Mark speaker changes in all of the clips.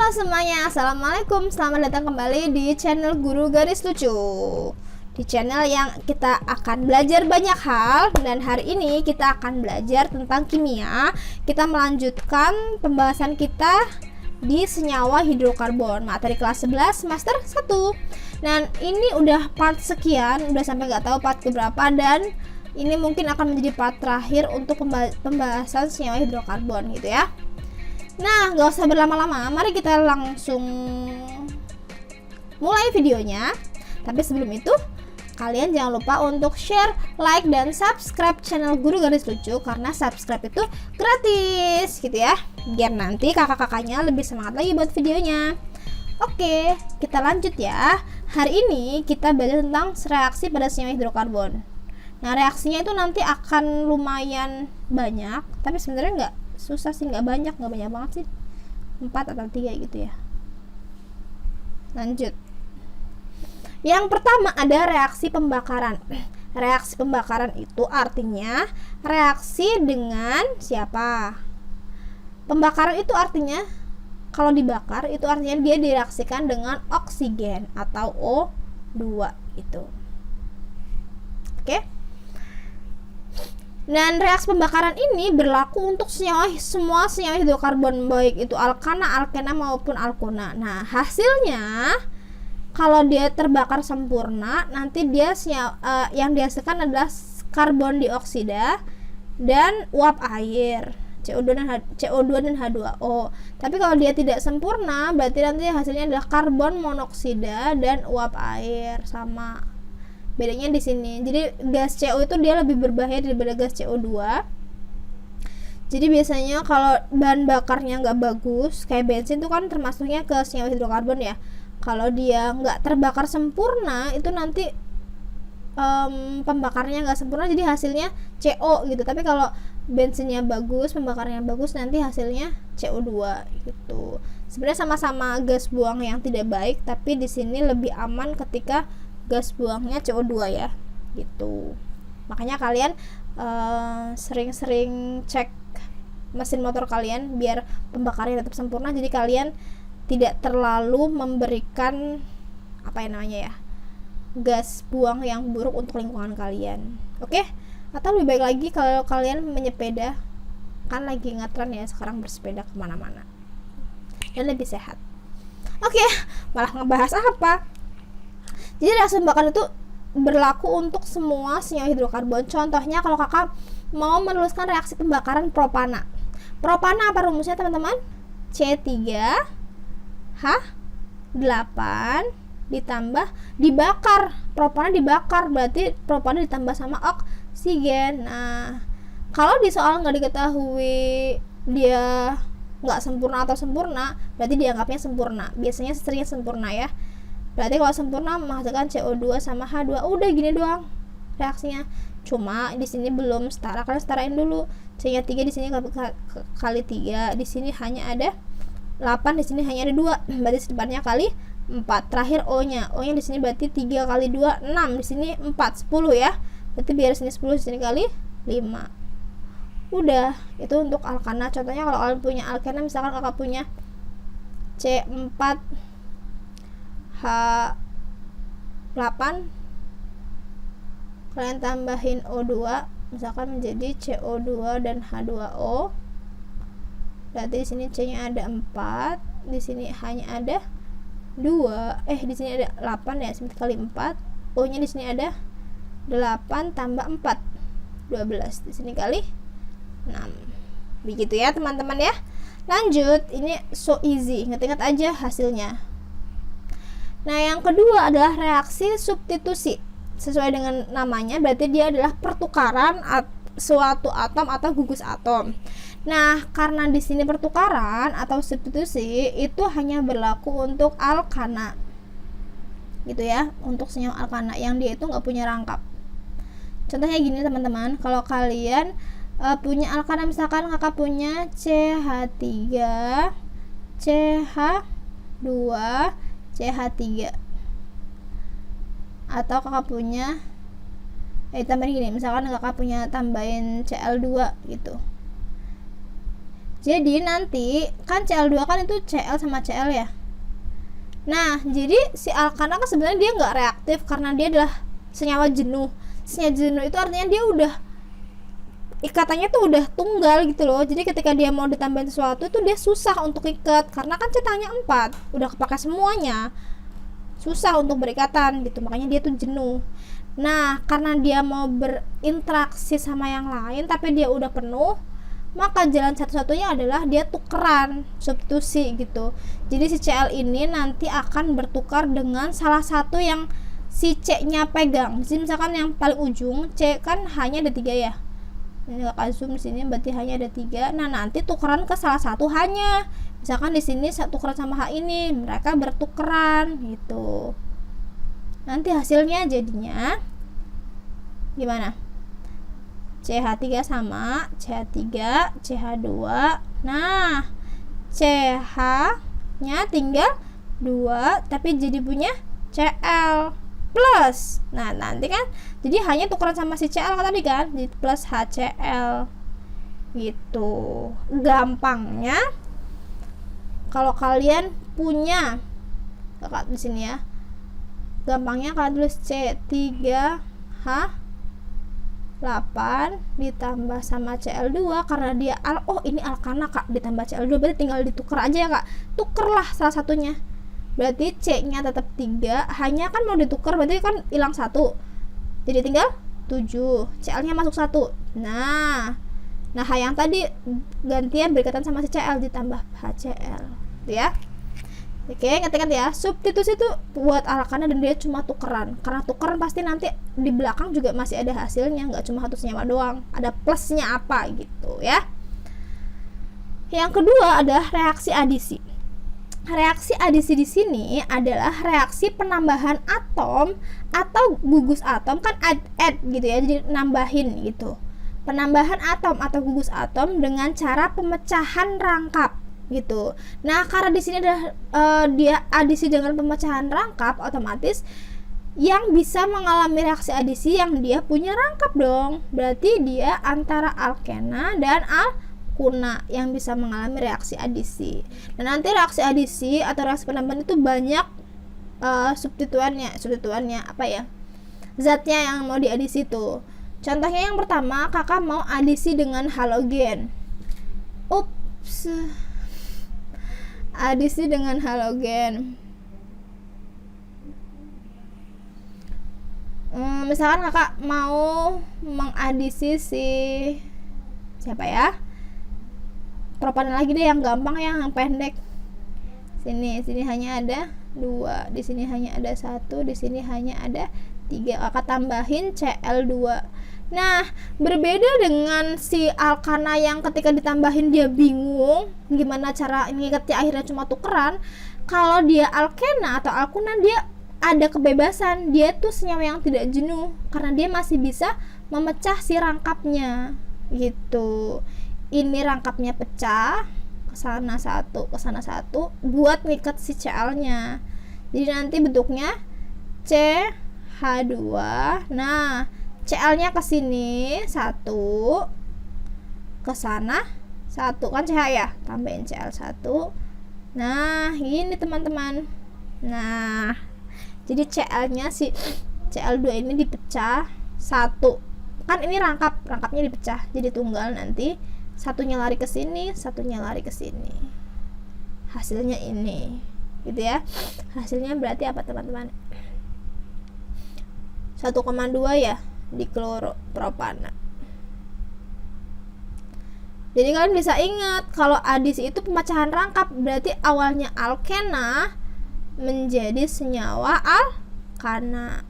Speaker 1: Halo semuanya, Assalamualaikum. Selamat datang kembali di channel Guru Garis Lucu. Di channel yang kita akan belajar banyak hal. Dan hari ini kita akan belajar tentang kimia. Kita melanjutkan pembahasan kita di senyawa hidrokarbon, materi kelas 11 semester 1. Dan ini udah part sekian, udah sampai nggak tahu part keberapa. Dan ini mungkin akan menjadi part terakhir untuk pembahasan senyawa hidrokarbon gitu ya. Nah, gak usah berlama-lama, mari kita langsung mulai videonya. Tapi sebelum itu, kalian jangan lupa untuk share, like, dan subscribe channel Guru Garis Lucu, karena subscribe itu gratis gitu ya, biar nanti kakak-kakaknya lebih semangat lagi buat videonya. Oke, kita lanjut ya. Hari ini kita belajar tentang reaksi pada senyawa hidrokarbon. Nah, reaksinya itu nanti akan lumayan banyak, tapi sebenarnya nggak susah sih, nggak banyak banget sih, 4 atau 3 gitu ya. Lanjut. Yang pertama ada reaksi pembakaran. Reaksi pembakaran itu artinya reaksi dengan siapa? Pembakaran itu artinya kalau dibakar itu artinya dia direaksikan dengan oksigen atau O2 itu. Oke? Dan reaksi pembakaran ini berlaku untuk semua senyawa hidrokarbon, baik itu alkana, alkena maupun alkona. Nah, hasilnya kalau dia terbakar sempurna, nanti dia yang dihasilkan adalah karbon dioksida dan uap air, CO2 dan H2O. Tapi kalau dia tidak sempurna, berarti nanti hasilnya adalah karbon monoksida dan uap air. Sama bedanya di sini. Jadi gas CO itu dia lebih berbahaya daripada gas CO2. Jadi biasanya kalau bahan bakarnya nggak bagus, kayak bensin itu kan termasuknya ke senyawa hidrokarbon ya. Kalau dia nggak terbakar sempurna, itu nanti pembakarnya nggak sempurna, jadi hasilnya CO gitu. Tapi kalau bensinnya bagus, pembakarnya bagus, nanti hasilnya CO2 gitu. Sebenarnya sama-sama gas buang yang tidak baik, tapi di sini lebih aman ketika gas buangnya CO2 ya gitu. Makanya kalian sering-sering cek mesin motor kalian biar pembakarnya tetap sempurna, jadi kalian tidak terlalu memberikan gas buang yang buruk untuk lingkungan kalian. Oke? Atau lebih baik lagi kalau kalian menyepeda, kan lagi ngetren ya sekarang bersepeda kemana-mana dan lebih sehat. Oke, malah ngebahas apa? Jadi reaksi pembakaran itu berlaku untuk semua senyawa hidrokarbon. Contohnya kalau kakak mau menuliskan reaksi pembakaran propana. Propana apa rumusnya teman-teman? C3H8 ditambah dibakar. Propana dibakar, berarti propana ditambah sama oksigen. Nah, kalau di soal nggak diketahui dia nggak sempurna atau sempurna, berarti dianggapnya sempurna. Biasanya seringnya sempurna ya. Berarti kalau sempurna menghasilkan CO2 sama H2. Udah gini doang reaksinya. Cuma di sini belum setara. Kalian setarain dulu. C-nya 3 di sini kali 3. Di sini hanya ada 8, di sini hanya ada 2. Berarti sedepannya kali 4. Terakhir O-nya. O-nya di sini berarti 3 kali 2 6. Di sini 4 10 ya. Berarti biar sini 10, di sini kali 5. Udah, itu untuk alkana. Contohnya kalau kalian punya alkana, misalkan kakak punya C4 H8, kalian tambahin O2 misalkan menjadi CO2 dan H2O. Berarti di sini C-nya ada 4, di sini hanya ada 2. Di sini ada 8 ya, 9 kali 4. O-nya di sini ada 8 tambah 4 12. Di sini kali 6. Begitu ya, teman-teman ya. Lanjut, ini so easy. Ingat-ingat aja hasilnya. Nah, yang kedua adalah reaksi substitusi. Sesuai dengan namanya, berarti dia adalah pertukaran suatu atom atau gugus atom. Nah, karena di sini pertukaran atau substitusi itu hanya berlaku untuk alkana. Gitu ya, untuk senyawa alkana yang dia itu nggak punya rangkap. Contohnya gini teman-teman, kalau kalian punya alkana, misalkan kakak punya CH3, CH2, CH3, atau kakak punya tambahin gini, misalkan kakak punya tambahin Cl2 gitu. Jadi nanti kan Cl2 kan itu Cl sama Cl ya. Nah, jadi si alkana kan sebenarnya dia nggak reaktif karena dia adalah senyawa jenuh. Senyawa jenuh itu artinya dia udah ikatannya tuh udah tunggal gitu loh. Jadi ketika dia mau ditambahin sesuatu itu dia susah untuk ikat karena kan ceritanya 4, udah kepake semuanya. Susah untuk berikatan gitu, makanya dia tuh jenuh. Nah, karena dia mau berinteraksi sama yang lain tapi dia udah penuh, maka jalan satu-satunya adalah dia tukeran, substitusi gitu. Jadi si Cl ini nanti akan bertukar dengan salah satu yang si C-nya pegang. Jadi misalkan yang paling ujung C kan hanya ada 3 ya. Ini kakak zoom di sini berarti hanya ada 3. Nah, nanti tukeran ke salah satu hanya. Misalkan di sini tukeran sama H ini, mereka bertukeran gitu. Nanti hasilnya jadinya gimana? CH3 sama CH3, CH2. Nah, CH nya tinggal 2 tapi jadi punya Cl plus. Nah, nanti kan jadi hanya tukeran sama si Cl tadi kan, jadi plus HCl gitu. Gampangnya kalau kalian punya kakak di sini ya, gampangnya kalian tulis C3H 8 ditambah sama Cl2 karena dia ini alkana kak, ditambah Cl2 berarti tinggal ditukar aja ya kak, tukerlah salah satunya. Berarti C nya tetap 3, hanya kan mau ditukar berarti kan hilang 1, jadi tinggal 7, Cl nya masuk 1. Nah H yang tadi gantian berikatan sama si Cl ditambah HCl gitu ya. Oke, ingat-ingat ya, substitusi itu buat alkana dan dia cuma tukeran. Karena tukeran pasti nanti di belakang juga masih ada hasilnya, nggak cuma satu senyawa doang. Ada plusnya apa gitu ya. Yang kedua adalah reaksi adisi. Reaksi adisi di sini adalah reaksi penambahan atom atau gugus atom, kan add gitu ya, jadi nambahin gitu. Penambahan atom atau gugus atom dengan cara pemecahan rangkap gitu. Nah, karena di sini ada dia adisi dengan pemecahan rangkap, otomatis yang bisa mengalami reaksi adisi yang dia punya rangkap dong. Berarti dia antara alkena dan alkuna yang bisa mengalami reaksi adisi. Dan nanti reaksi adisi atau reaksi penambahan itu banyak substituannya apa ya? Zatnya yang mau diadisi tuh. Contohnya yang pertama, kakak mau adisi dengan halogen. Ups. Adisi dengan halogen. Misalkan kakak mau mengadisi si siapa ya? Propan lagi deh yang gampang, yang pendek. Sini hanya ada 2, di sini hanya ada 1, di sini hanya ada 3. Kakak tambahin Cl2. Nah, berbeda dengan si alkana yang ketika ditambahin dia bingung gimana cara ngikatnya, akhirnya cuma tukeran. Kalau dia alkena atau alkuna dia ada kebebasan, dia tuh senyawa yang tidak jenuh karena dia masih bisa memecah si rangkapnya gitu. Ini rangkapnya pecah, kesana satu buat ngikat si Cl-nya. Jadi nanti bentuknya CH2. Nah, Cl-nya ke sini 1, ke sana 1 kan CH ya, tambahin Cl1. Nah, gini teman-teman. Nah, jadi Cl-nya si Cl2 ini dipecah 1. Kan ini rangkapnya dipecah jadi tunggal, nanti satunya lari ke sini, satunya lari ke sini. Hasilnya ini. Gitu ya. Hasilnya berarti apa teman-teman? 1,2 ya di kloropropana. Jadi kalian bisa ingat kalau adisi itu pemecahan rangkap, berarti awalnya alkena menjadi senyawa alkana.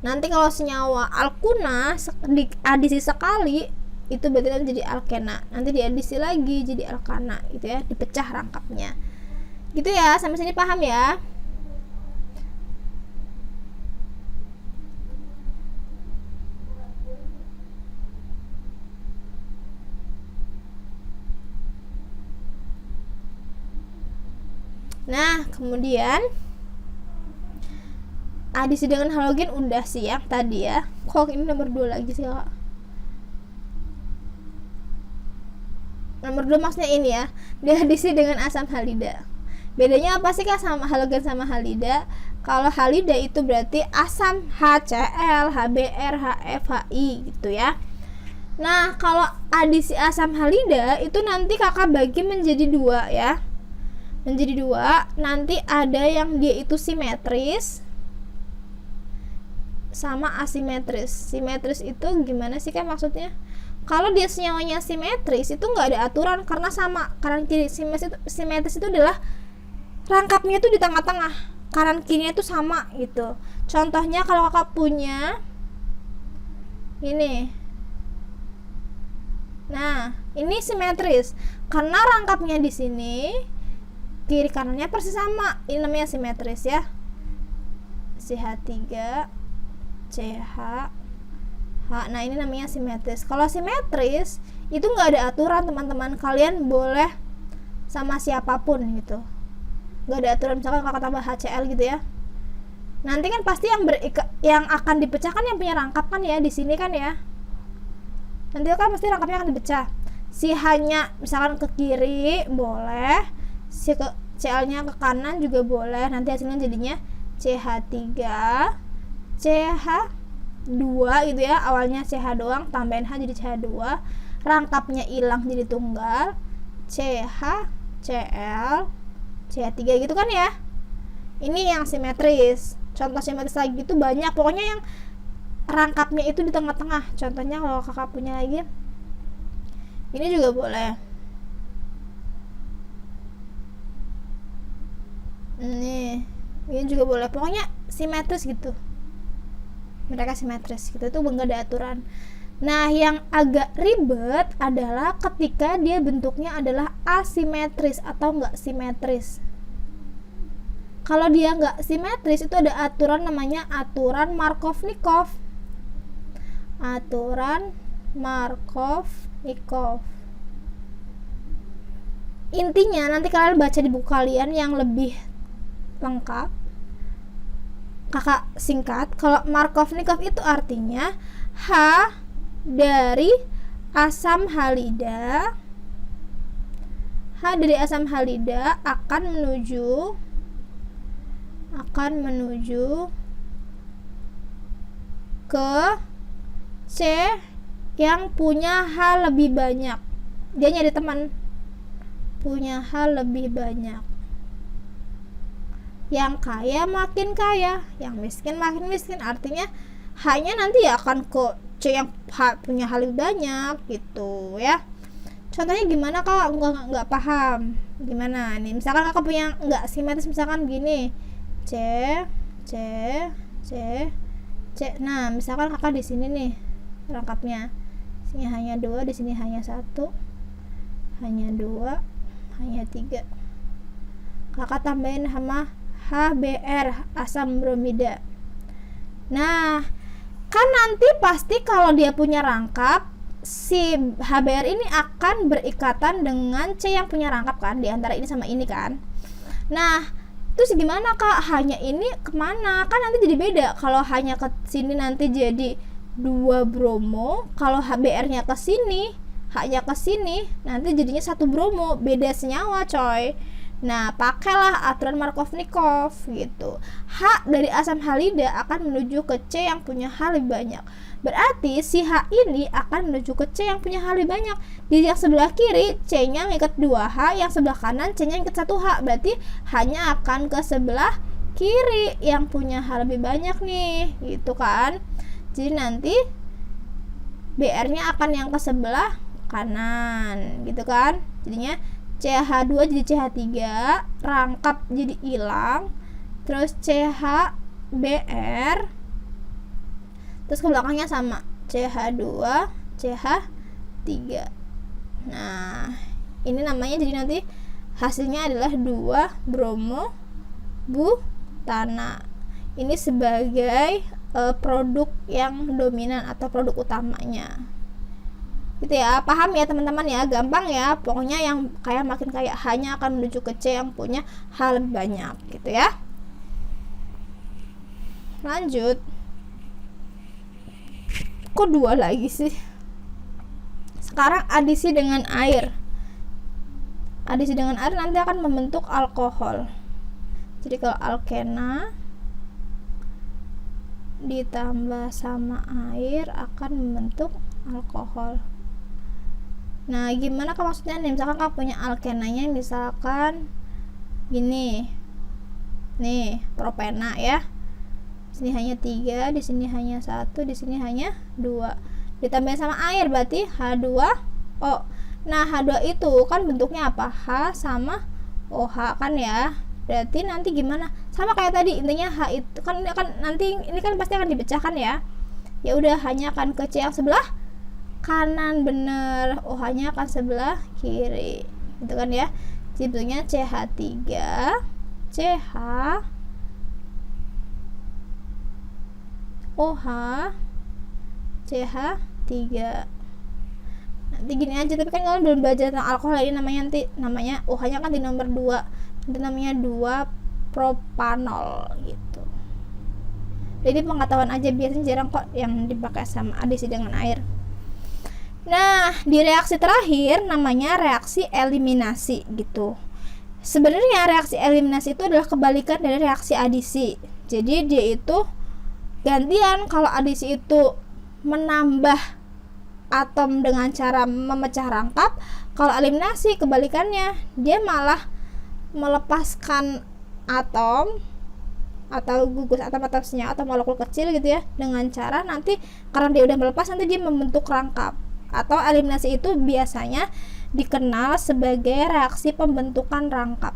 Speaker 1: Nanti kalau senyawa alkuna diadisi sekali itu berarti nanti jadi alkena. Nanti diadisi lagi jadi alkana gitu ya, dipecah rangkapnya. Gitu ya, sampai sini paham ya? Nah, kemudian adisi dengan halogen udah sih yang tadi ya. Kok ini nomor 2 lagi sih, Kak? nomor 2 maksudnya ini ya, diadisi dengan asam halida. Bedanya apa sih Kak sama halogen sama halida? Kalau halida itu berarti asam HCl, HBr, HF, HI gitu ya. Nah, kalau adisi asam halida itu nanti Kakak bagi menjadi 2 ya. Menjadi 2, nanti ada yang dia itu simetris sama asimetris. Simetris itu gimana sih Kak maksudnya? Kalau dia senyawanya simetris itu nggak ada aturan karena sama kanan kiri. Simetris itu adalah rangkapnya itu di tengah-tengah, kanan kirinya itu sama gitu. Contohnya kalau Kakak punya ini, nah ini simetris karena rangkapnya di sini kiri kanannya persis sama. Ini namanya simetris ya. CH3 CH H. Nah ini namanya simetris. Kalau simetris itu nggak ada aturan teman-teman, kalian boleh sama siapapun gitu, nggak ada aturan. Misalkan Kakak tambah HCl gitu ya, nanti kan pasti yang akan dipecahkan yang punya rangkap kan ya, di sini kan ya, nanti kan pasti rangkapnya akan dipecah. Si H-nya misalkan ke kiri boleh, si Cl-nya ke kanan juga boleh, nanti hasilnya jadinya CH3 CH2 gitu ya. Awalnya CH doang, tambahin H jadi CH2, rangkapnya hilang jadi tunggal, CH Cl CH3 gitu kan ya. Ini yang simetris. Contoh simetris lagi itu banyak, pokoknya yang rangkapnya itu di tengah-tengah. Contohnya kalau Kakak punya lagi, ini juga boleh. Ini juga boleh. Pokoknya simetris gitu. Mereka simetris gitu, itu enggak ada aturan. Nah, yang agak ribet adalah ketika dia bentuknya adalah asimetris atau enggak simetris. Kalau dia enggak simetris itu ada aturan namanya aturan Markov-Nikov. Aturan Markov-Nikov. Intinya nanti kalian baca di buku kalian yang lebih lengkap. Kakak singkat, kalau Markov-Nikov itu artinya H dari asam halida, H dari asam halida akan menuju ke C yang punya H lebih banyak. Dia nyari teman punya H lebih banyak. Yang kaya makin kaya, yang miskin makin miskin. Artinya H-nya nanti ya akan ke C yang punya H lebih banyak gitu ya. Contohnya gimana Kak? Nggak paham. Gimana nih? Misalkan Kakak punya nggak simetris, misalkan gini, C. Nah, misalkan Kakak di sini nih rangkapnya. Sini hanya 2, di sini hanya 1. Hanya 2, hanya 3. Kakak tambahin sama HBr, asam bromida. Nah, kan nanti pasti kalau dia punya rangkap, si HBr ini akan berikatan dengan C yang punya rangkap kan, di antara ini sama ini kan. Nah, terus gimana Kak? Hanya ini kemana? Kan nanti jadi beda. Kalau hanya ke sini nanti jadi 2 bromo, kalau HBr-nya ke sini, H-nya ke sini, nanti jadinya 1 bromo, beda senyawa coy. Nah, pakailah aturan Markov-Nikov gitu. H dari asam halida akan menuju ke C yang punya H lebih banyak. Berarti si H ini akan menuju ke C yang punya H lebih banyak. Di yang sebelah kiri C-nya ngikat 2H, yang sebelah kanan C-nya ngikat 1H. Berarti H-nya akan ke sebelah kiri yang punya H lebih banyak nih, gitu kan. Jadi nanti BR-nya akan yang ke sebelah kanan, gitu kan. Jadinya CH2 jadi CH3, rangkap jadi hilang, terus CHBr, terus ke belakangnya sama CH2 CH3. Nah, ini namanya jadi nanti hasilnya adalah 2 bromo butana. Ini sebagai produk yang dominan atau produk utamanya gitu ya. Paham ya teman-teman ya, gampang ya. Pokoknya yang kaya makin kaya, hanya akan menuju ke C yang punya H lebih banyak gitu ya. Lanjut. Kok 2 lagi sih? Sekarang adisi dengan air. adisi dengan air nanti akan membentuk alkohol. Jadi kalau alkena ditambah sama air akan membentuk alkohol. Nah, gimana kak maksudnya nih? Misalkan kak punya alkenanya misalkan gini. Nih, propena ya. Di sini hanya 3, di sini hanya 1, di sini hanya 2. Ditambah sama air berarti H2O. Nah, H2 itu kan bentuknya apa? H sama OH kan ya. Berarti nanti gimana? Sama kayak tadi, intinya H itu kan nanti ini kan pasti akan dipecahkan ya. Ya udah, hanya akan ke C yang sebelah kanan, bener. OH-nya akan sebelah kiri. Gitu kan ya. Jadi bentuknya CH3 CH OH CH3. Nanti gini aja, tapi kan kalian belum belajar tentang alkohol ini namanya OH-nya kan di nomor 2. Itu namanya 2 propanol gitu. Jadi pengetahuan aja, biasanya jarang kok yang dipakai sama adisi dengan air. Nah, di reaksi terakhir namanya reaksi eliminasi gitu. Sebenarnya reaksi eliminasi itu adalah kebalikan dari reaksi adisi. Jadi dia itu gantian. Kalau adisi itu menambah atom dengan cara memecah rangkap, kalau eliminasi kebalikannya, dia malah melepaskan atom atau gugus atom-atom senyawa atau molekul kecil gitu ya, dengan cara nanti karena dia udah melepas nanti dia membentuk rangkap. Atau eliminasi itu biasanya dikenal sebagai reaksi pembentukan rangkap.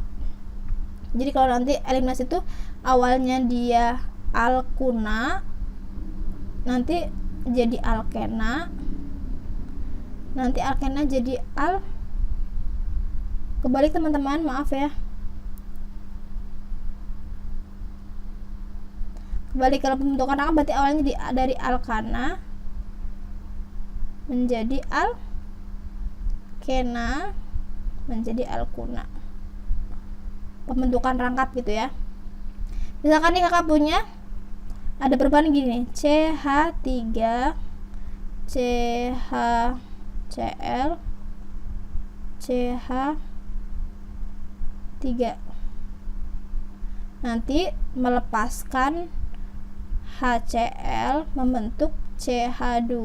Speaker 1: Jadi kalau nanti eliminasi itu awalnya dia alkuna, nanti jadi alkena, nanti alkena jadi kebalik teman-teman, maaf ya. Kebalik, kalau pembentukan rangkap berarti awalnya dari alkana menjadi alkena menjadi alkuna. Pembentukan rangkap gitu ya. Misalkan nih kakak punya ada perubahan gini, CH3 CHCl CH3, nanti melepaskan HCl membentuk CH2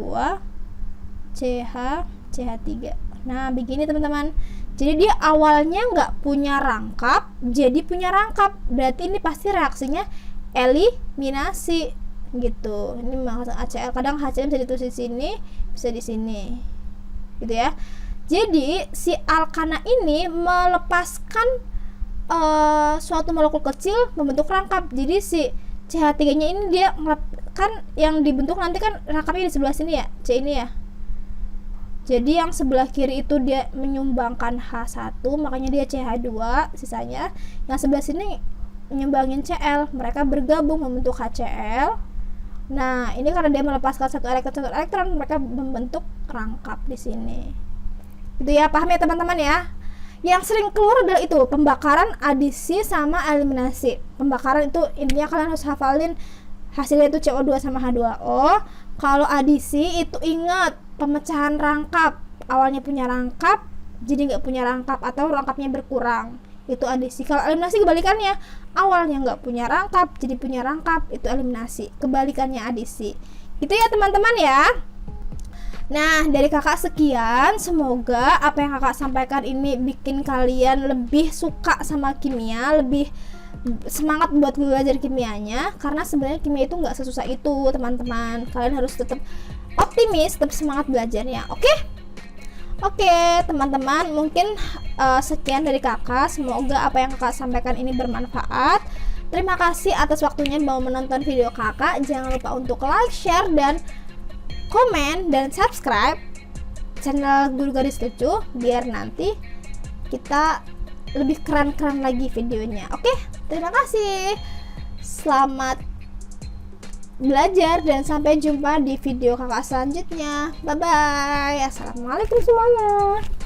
Speaker 1: CH3. Nah begini teman-teman, jadi dia awalnya nggak punya rangkap jadi punya rangkap, berarti ini pasti reaksinya eliminasi gitu. Ini maksud HCl, kadang HCl bisa ditulis di sini, bisa di sini gitu ya. Jadi si alkana ini melepaskan suatu molekul kecil membentuk rangkap. Jadi si CH3 nya ini dia kan yang dibentuk nanti kan rangkapnya di sebelah sini ya, C ini ya. Jadi yang sebelah kiri itu dia menyumbangkan H1, makanya dia CH2 sisanya. Yang sebelah sini menyumbangin Cl, mereka bergabung membentuk HCl. Nah, ini karena dia melepaskan satu elektron, mereka membentuk rangkap di sini. Itu ya, paham ya teman-teman ya? Yang sering keluar adalah itu, pembakaran, adisi, sama eliminasi. Pembakaran itu intinya kalian harus hafalin hasilnya itu CO2 sama H2O. Kalau adisi itu ingat pemecahan rangkap, awalnya punya rangkap jadi nggak punya rangkap atau rangkapnya berkurang, itu adisi. Kalau eliminasi kebalikannya, awalnya nggak punya rangkap jadi punya rangkap, itu eliminasi. Kebalikannya adisi. Itu ya teman-teman ya. Nah, dari kakak sekian, semoga apa yang kakak sampaikan ini bikin kalian lebih suka sama kimia, lebih semangat buat belajar kimianya. Karena sebenarnya kimia itu nggak sesusah itu teman-teman. Kalian harus tetap optimis, tetap semangat belajarnya. Oke teman-teman, mungkin sekian dari kakak. Semoga apa yang kakak sampaikan ini bermanfaat. Terima kasih atas waktunya mau menonton video kakak. Jangan lupa untuk like, share, dan komen, dan subscribe channel Guru Garis Lucu biar nanti kita lebih keren-keren lagi videonya. Oke, terima kasih. Selamat belajar dan sampai jumpa di video kakak selanjutnya. Bye bye. Assalamualaikum semuanya.